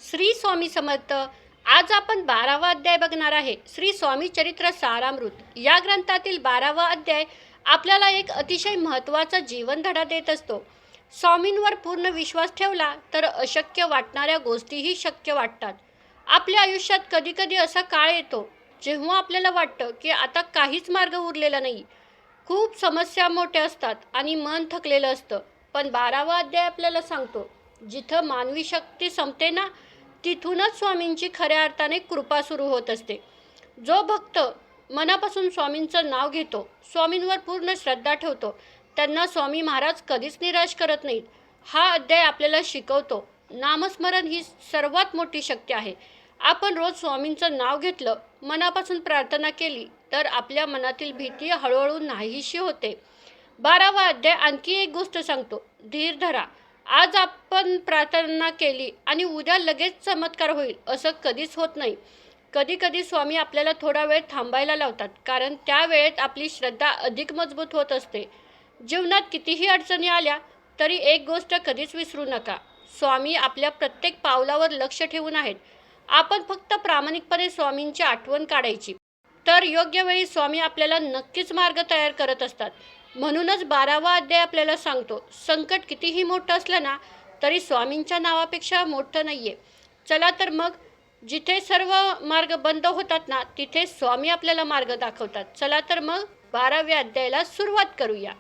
श्री स्वामी समर्थ. आज आपण 12वा अध्याय बघणार आहे. श्री स्वामी चरित्र सारामृत या ग्रंथातील 12वा अध्याय आपल्याला एक अतिशय महत्त्वाचा जीवनधडा देत असतो. स्वामींवर पूर्ण विश्वास ठेवला तर अशक्य वाटणाऱ्या गोष्टीही शक्य वाटतात. आपल्या आयुष्यात कधीकधी असा काळ येतो जेव्हा आपल्याला वाटतं की आता काहीच मार्ग उरलेला नाही. खूप समस्या मोठ्या असतात आणि मन थकलेलं असतं. पण 12वा अध्याय आपल्याला सांगतो, जिथं मानवी शक्ती संपते ना, तिथूनच स्वामींची खऱ्या अर्थाने कृपा सुरू होत असते. जो भक्त मनापासून स्वामींचं नाव घेतो, स्वामींवर पूर्ण श्रद्धा ठेवतो, त्यांना स्वामी महाराज कधीच निराश करत नाहीत. हा अध्याय आपल्याला शिकवतो, नामस्मरण ही सर्वात मोठी शक्ती आहे. आपण रोज स्वामींचं नाव घेतलं, मनापासून प्रार्थना केली तर आपल्या मनातील भीती हळूहळू नाहीशी होते. 12वा अध्याय आणखी एक गोष्ट सांगतो, धीर धरा. आज आपण प्रार्थना केली आणि उद्या लगेच चमत्कार होईल असं कधीच होत नाही. कधी कधी स्वामी आपल्याला थोडा वेळ थांबायला लावतात, कारण त्या वेळेत आपली श्रद्धा अधिक मजबूत होत असते. जीवनात कितीही अडचणी आल्या तरी एक गोष्ट कधीच विसरू नका, स्वामी आपल्या प्रत्येक पावलावर लक्ष ठेवून आहेत. आपण फक्त प्रामाणिकपणे स्वामींची आठवण काढायची, तर योग्य वेळी स्वामी आपल्याला नक्कीच मार्ग तयार करत असतात. म्हणूनच 12वा अध्याय आपल्याला सांगतो, संकट कितीही मोठं असलं ना, तरी स्वामींच्या नावापेक्षा मोठं नाहीये. चला तर मग, जिथे सर्व मार्ग बंद होतात ना, तिथे स्वामी आपल्याला मार्ग दाखवतात. चला तर मग 12व्या अध्यायाला सुरुवात करूया.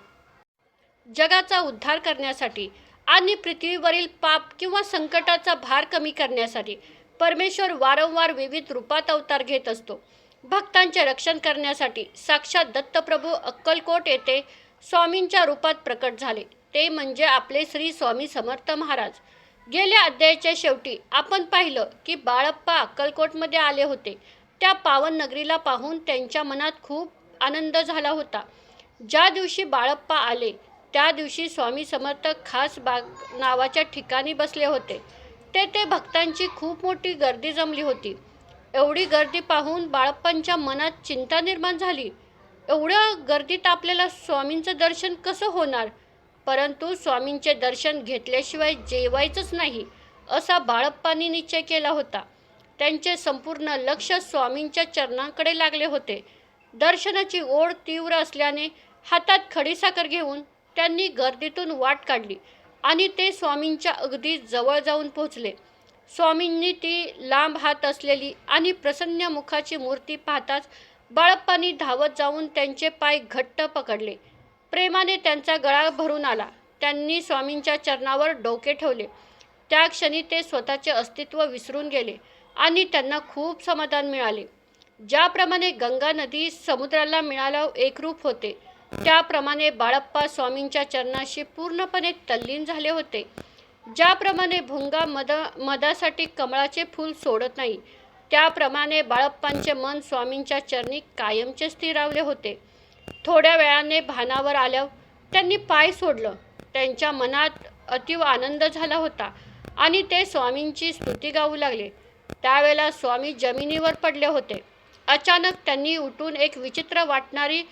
जगाचा उद्धार करण्यासाठी आणि पृथ्वीवरील पाप किंवा संकटाचा भार कमी करण्यासाठी परमेश्वर वारंवार विविध रूपात अवतार घेत असतो. भक्तांचे रक्षण करण्यासाठी साक्षात दत्तप्रभू अक्कलकोट येथे स्वामींच्या रूपात प्रकट झाले, ते म्हणजे आपले श्री स्वामी समर्थ महाराज. गेल्या अध्यायाच्या शेवटी आपण पाहिलं की बाळप्पा अक्कलकोटमध्ये आले होते. त्या पावन नगरीला पाहून त्यांच्या मनात खूप आनंद झाला होता. ज्या दिवशी बाळप्पा आले त्या दिवशी स्वामी समर्थ खास बाग नावाच्या ठिकाणी बसले होते. तेथे भक्तांची खूप मोठी गर्दी जमली होती. एवढी गर्दी पाहून बाळप्पांच्या मनात चिंता निर्माण झाली. एवढ्या गर्दीत आपल्याला स्वामींचं दर्शन कसं होणार? परंतु स्वामींचे दर्शन घेतल्याशिवाय जेवायचंच नाही असा बाळप्पांनी निश्चय केला होता. त्यांचे संपूर्ण लक्ष स्वामींच्या चरणांकडे लागले होते. दर्शनाची ओढ तीव्र असल्याने हातात खडीसाखर घेऊन त्यांनी गर्दीतून वाट काढली आणि ते स्वामींच्या अगदी जवळ जाऊन पोहोचले. स्वामींनी ती लांब हात असलेली आणि प्रसन्न मुखाची मूर्ती पाहताच बाळप्पांनी धावत जाऊन त्यांचे पाय घट्ट पकडले. प्रेमाने त्यांचा गळा भरून आला. त्यांनी स्वामींच्या चरणावर डोके ठेवले. त्या क्षणी ते स्वतःचे अस्तित्व विसरून गेले आणि त्यांना खूप समाधान मिळाले. ज्याप्रमाणे गंगा नदी समुद्राला मिळाला एकरूप होते, त्याप्रमाणे बाळप्पा स्वामींच्या चरणाशी पूर्णपणे तल्लीन झाले होते. ज्याप्रमाणे भुंगा मधासाठी कमळाचे फूल सोडत नाही, त्याप्रमाणे बाळप्पांचे मन स्वामींच्या चरणी कायमचे स्थिरावले होते. थोड्या वेळाने भानावर आल्यावर त्यांनी पाय सोडलं. त्यांच्या मनात अतीव आनंद झाला होता आणि ते स्वामींची स्तुती गाऊ लागले. त्यावेळेला स्वामी जमिनीवर पडले होते. अचानक त्यांनी उठून एक विचित्र वाटणारी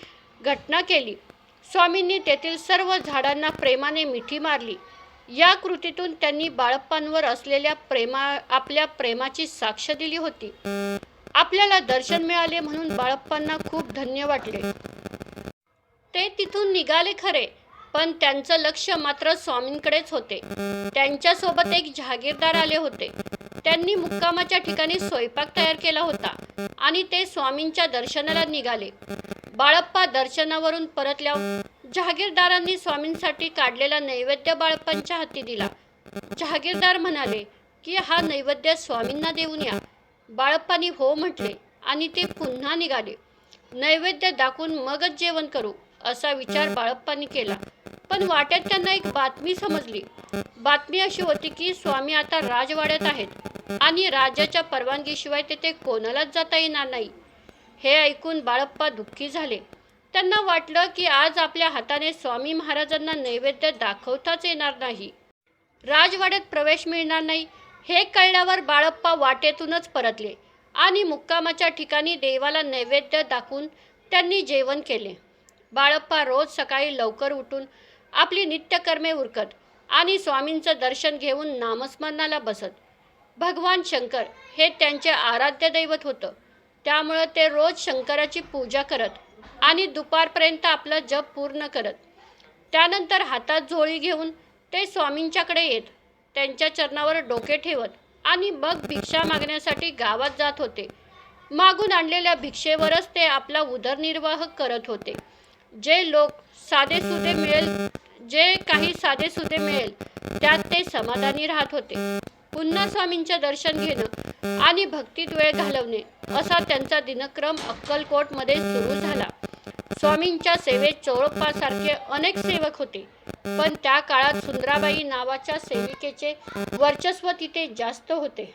घटना केली. स्वामींनी तेथील सर्व झाडांना प्रेमाने मिठी मारली. या कृतीतून त्यांनी बाळप्पांवर असलेल्या आपल्या प्रेमाची साक्ष दिली होती. आपल्याला दर्शन मिळाले म्हणून बाळप्पांना खूप धन्य वाटले. ते तिथून निघाले खरे, पण त्यांचं लक्ष मात्र स्वामींकडेच होते. त्यांच्यासोबत एक जहागीरदार आले होते. त्यांनी मुक्कामाच्या ठिकाणी स्वयंपाक तयार केला होता आणि ते स्वामींच्या दर्शनाला निघाले. बाळप्पा दर्शनावरून परतल्यावर जहागीरदारांनी स्वामींसाठी काढलेला नैवेद्य बाळप्पांच्या हाती दिला. जहागीरदार म्हणाले की हा नैवेद्य स्वामींना देऊन या. बाळप्पांनी हो म्हटले आणि ते पुन्हा निघाले. नैवेद्य दाखवून मगच जेवण करू असा विचार बाळप्पांनी केला. पण वाटेत त्यांना एक बातमी समजली. बातमी अशी होती की स्वामी आता राजवाड्यात आहेत आणि राजाच्या परवानगीशिवाय तेथे कोणालाच जाता येणार नाही. हे ऐकून बाळप्पा दुःखी झाले. त्यांना वाटलं की आज आपल्या हाताने स्वामी महाराजांना नैवेद्य दाखवताच येणार नाही, राजवाड्यात प्रवेश मिळणार नाही. हे कळल्यावर बाळप्पा वाटेतूनच परतले आणि मुक्कामाच्या ठिकाणी देवाला नैवेद्य दाखवून त्यांनी जेवण केले. बाळप्पा रोज सकाळी लवकर उठून आपली नित्यकर्मे उरकत आणि स्वामींचं दर्शन घेऊन नामस्मरणाला बसत. भगवान शंकर हे त्यांचे आराध्य दैवत होतं. त्यामुळं ते रोज शंकराची पूजा करत आणि दुपारपर्यंत आपला जप पूर्ण करत. त्यानंतर हातात झोळी घेऊन ते स्वामींच्याकडे येत, त्यांच्या चरणावर डोके ठेवत आणि मग भिक्षा मागण्यासाठी गावात जात होते. मागून आणलेल्या भिक्षेवरच ते आपला उदरनिर्वाह करत होते. जे काही साधेसुधे मिळेल त्यात ते समाधानी राहत होते. पुन्हा स्वामींचे दर्शन घेणं आणि भक्तीत वेळ घालवणे असा त्यांचा दिनक्रम अक्कलकोटमध्ये सुरू झाला. स्वामींच्या सेवेत चोळप्पासारखे अनेक सेवक होते, पण त्या काळात सुंदराबाई नावाच्या सेविकेचे वर्चस्व तिथे जास्त होते.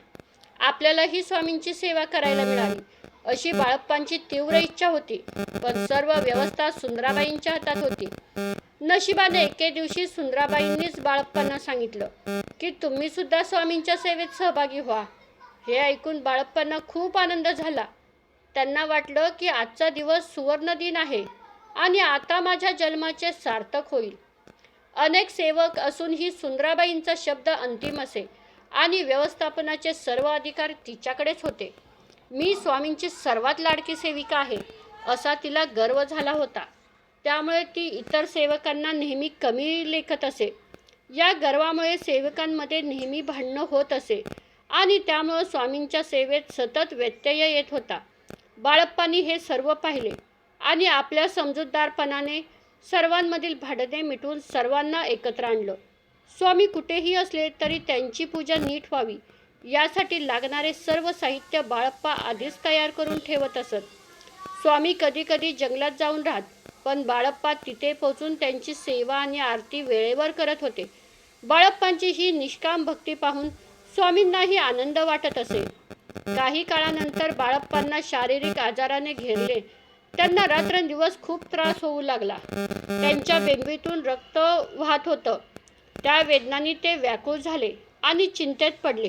आपल्यालाही स्वामींची सेवा करायला मिळावी अशी बाळप्पांची तीव्र इच्छा होती, पण सर्व व्यवस्था सुंदराबाईंच्या हातात होती. नशिबाने एके दिवशी सुंदराबाईंनीच बाळप्पांना सांगितलं की तुम्ही सुद्धा स्वामींच्या सेवेत सहभागी व्हा. हे ऐकून बाळप्पांना खूप आनंद झाला. त्यांना वाटलं की आजचा दिवस सुवर्ण दिन आहे आणि आता माझ्या जन्माचे सार्थक होईल. अनेक सेवक असूनही सुंदराबाईंचा शब्द अंतिम असे आणि व्यवस्थापनाचे सर्व अधिकार तिच्याकडेच होते. मी स्वामींची सर्वात लाडकी सेविका आहे असा तिला गर्व झाला होता. त्यामुळे ती इतर सेवकांना नेहमी कमी लेखत असे. या गर्वामुळे सेवकांमध्ये नेहमी भांडणं होत असे आणि त्यामुळे स्वामींच्या सेवेत सतत व्यत्यय येत होता. बाळप्पांनी हे सर्व पाहिले आणि आपल्या समजूतदारपणाने सर्वांमधील भांडणे मिटवून सर्वांना एकत्र आणलं. स्वामी कुठेही असले तरी त्यांची पूजा नीट व्हावी यासाठी लागणारे सर्व साहित्य बाळप्पा आधीच तयार करून ठेवत असत. स्वामी कधीकधी जंगलात जाऊन राहत, पण बाळप्पा तिथे पोहोचून त्यांची सेवा आणि आरती वेळेवर करत होते. बाळप्पांची ही निष्काम भक्ती पाहून स्वामींनाही आनंद वाटत असे. काही काळानंतर बाळप्पांना शारीरिक आजाराने घेरले. त्यांना रात्रंदिवस खूप त्रास होऊ लागला. त्यांच्या बेंबीतून रक्त वाहत होतं. त्या वेदनांनी ते व्याकुळ झाले आणि चिंतेत पडले.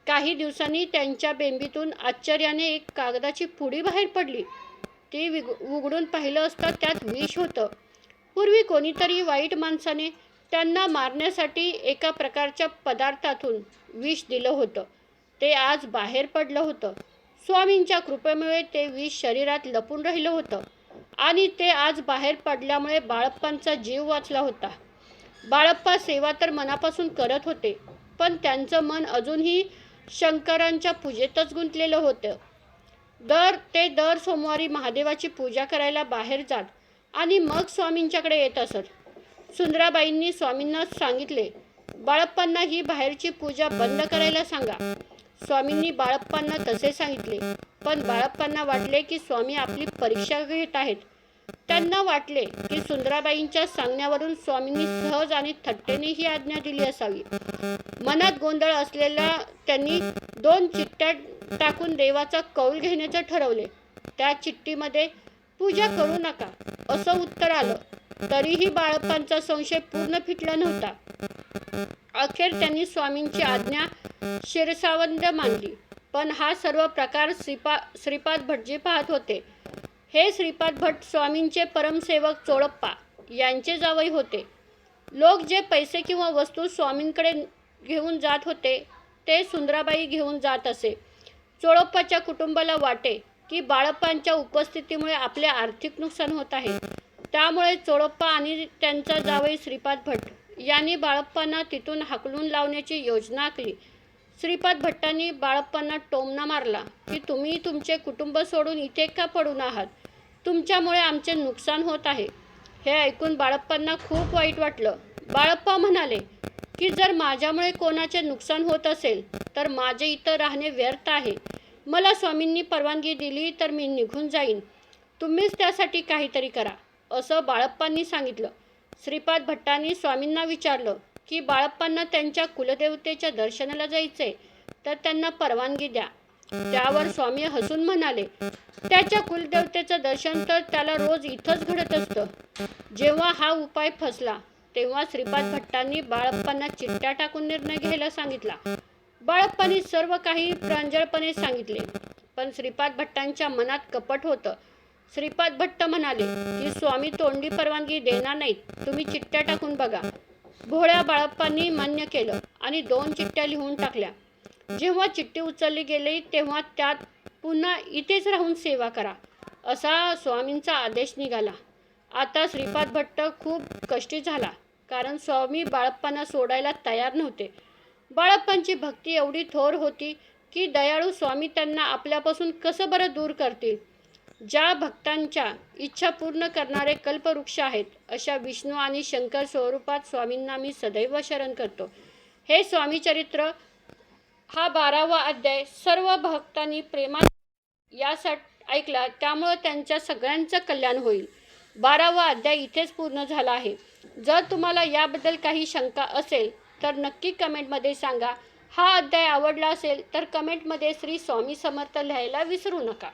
काही दिवसांनी त्यांच्या बेंबीतून आश्चर्याने एक कागदाची पुडी बाहेर पडली. ती उघडून पाहिलं असता त्यात विष होतं. पूर्वी कोणीतरी वाईट माणसाने त्यांना मारण्यासाठी एका प्रकारच्या पदार्थातून विष दिलं होतं. ते आज बाहेर पडलं होतं. स्वामींच्या कृपेमुळे ते विष शरीरात लपून राहिलं होतं आणि ते आज बाहेर पडल्यामुळे बाळप्पांचा जीव वाचला होता. बाळप्पा सेवा तर मनापासून करत होते, पण त्यांचं मन अजूनही शंकरांच्या पूजेतच गुंतलेलं होतं. दर सोमवारी महादेवाची पूजा करायला बाहेर जात आणि मग स्वामींच्याकडे येत असत. सुंदराबाईंनी स्वामींना सांगितले, बाळप्पांना ही बाहेरची पूजा बंद करायला सांगा. स्वामींनी बाळप्पांना तसे सांगितले, पण बाळप्पांना वाटले की स्वामी आपली परीक्षा घेत आहेत. त्यांना वाटले की सुंदराबाईंच्या सांगण्यावरून स्वामींनी सहज आणि थट्टेने ही आज्ञा दिली असावी. मनात गोंधळ असलेल्या त्यांनी 2 चिठ्ठ्या टाकून देवाचा कौल घेण्याचे ठरवले. त्या चिठ्ठीमध्ये पूजा करू नका असं उत्तर आलं. तरीही बाळप्पांचा संशय पूर्ण फिटला नव्हता. अखेर त्यांनी स्वामींची आज्ञा शिरसावंद मानली. पण हा सर्व प्रकार श्रीपाद भटजी पाहत होते. हे श्रीपाद भट स्वामींचे परमसेवक चोळप्पा यांचे जावई होते. लोक जे पैसे किंवा वस्तू स्वामींकडे घेऊन जात होते ते सुंदराबाई घेऊन जात असे. चोळप्पाच्या कुटुंबाला वाटे की बाळप्पांच्या उपस्थितीमुळे आपले आर्थिक नुकसान होत आहे. त्यामुळे चोळप्पा आणि त्यांचा जावई श्रीपाद भट यांनी बाळप्पांना तिथून हाकलून लावण्याची योजना आखली. श्रीपाद भट्टांनी बाळप्पांना टोमणा मारला की तुम्ही तुमचे कुटुंब सोडून इथे का पडून आहात? तुमच्यामुळे आमचे नुकसान होत आहे. हे ऐकून बाळप्पांना खूप वाईट वाटलं. बाळप्पा म्हणाले की जर माझ्यामुळे कोणाचे नुकसान होत असेल तर माझे इथं राहणे व्यर्थ आहे. मला स्वामींनी परवानगी दिली तर मी निघून जाईन. तुम्हीच त्यासाठी काहीतरी करा असं बाळप्पांनी सांगितलं. श्रीपाद भट्टांनी स्वामींना विचारलं की बाळप्पांना त्यांच्या कुलदेवतेच्या दर्शनाला जायचंय तर त्यांना परवानगी द्या. त्यावर स्वामी हसून म्हणाले, त्याच्या कुलदेवतेचं दर्शन तर त्याला रोज इथंच घडत असतं. जेव्हा हा उपाय फसला तेव्हा श्रीपाद भट्टांनी बाळप्पांना चिठ्ठ्या टाकून निर्णय घ्यायला सांगितला. बाळप्पांनी सर्व काही प्रांजळपणे सांगितले, पण श्रीपाद भट्टांच्या मनात कपट होतं. श्रीपाद भट्ट म्हणाले की स्वामी तोंडी परवानगी देणार नाहीत, तुम्ही चिठ्ठ्या टाकून बघा. भोळ्या बाळप्पांनी मान्य केलं आणि 2 चिठ्ठ्या लिहून टाकल्या. जेव्हा चिठ्ठी उचलली गेली तेव्हा त्यात पुन्हा इथेच राहून सेवा करा असा स्वामींचा आदेश निघाला. आता श्रीपाद भट्ट खूप कष्टी झाला, कारण स्वामी बाळप्पांना सोडायला तयार नव्हते. बाळप्पांची भक्ती एवढी थोर होती की दयाळू स्वामी त्यांना आपल्यापासून कसं बरं दूर करतील. ज्या भक्तांच्या इच्छा पूर्ण करणारे कल्पवृक्ष आहेत, अशा विष्णू आणि शंकर स्वरूपात स्वामींना मी सदैव शरण करतो. हे स्वामी चरित्र हा 12वा अध्याय सर्व भक्तांनी प्रेमात यासाठी ऐकला, त्यामुळे त्यांच्या सगळ्यांचं कल्याण होईल. 12वा अध्याय इथेच पूर्ण झाला आहे. जर तुम्हाला याबद्दल काही शंका असेल तर नक्की कमेंटमध्ये सांगा. हा अध्याय आवडला असेल तर कमेंटमध्ये श्री स्वामी समर्थ लिहायला विसरू नका.